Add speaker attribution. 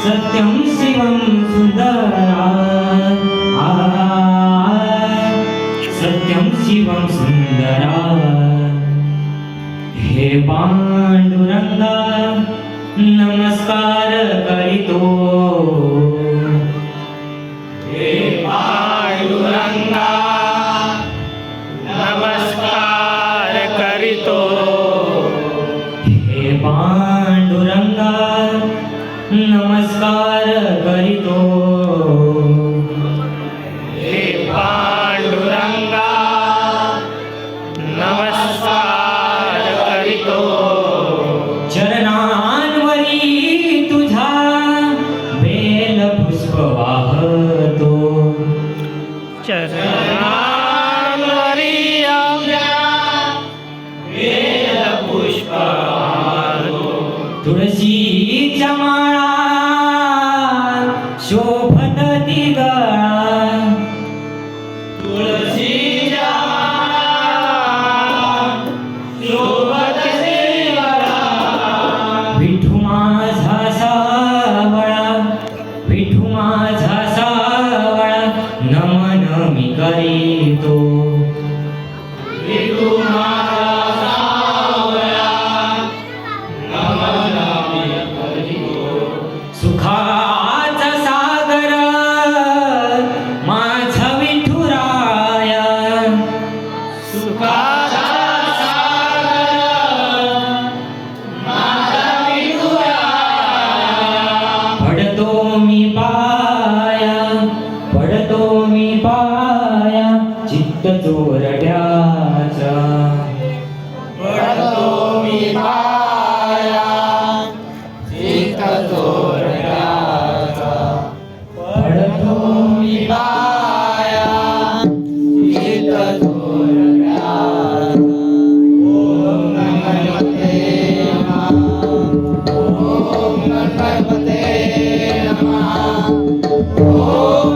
Speaker 1: सत्यं शिवं सुन्दरा सत्यं शिवं सुन्दरा हे पांडुरंगा नमस्कार करितो
Speaker 2: हे पांडुरंगा नमस्कार करितो
Speaker 1: हे पांडुरंगा नमस्कार करितो
Speaker 2: हे पांडुरंगा नमस्कार करितो
Speaker 1: चरणांवरी तुझा बेल पुष्प वाहतो
Speaker 2: चरणांवरी आमच्या वेलपुष्प वाहतो.
Speaker 1: तुळशीच्या माळा शोभत ती गळा
Speaker 2: तुळशीच्या शोभते गळा.
Speaker 1: विठू माझा सावळा विठू माझा सावळा नमन मी करीतो
Speaker 2: विठू माझा सावळा नमन मी करितो.
Speaker 1: सुखाचा सागर माझा विठुराया
Speaker 2: सुखाचा सागर माझा विठुराया.
Speaker 1: पडतो मी पाया चित्त चोरट्याचा
Speaker 2: पडतो मी पाया चित्त चोरट्याचा. पडतो मी पाया चित्त चोरट्याचा. ओम गणपते नमः. ओम गणपते नमः. ओम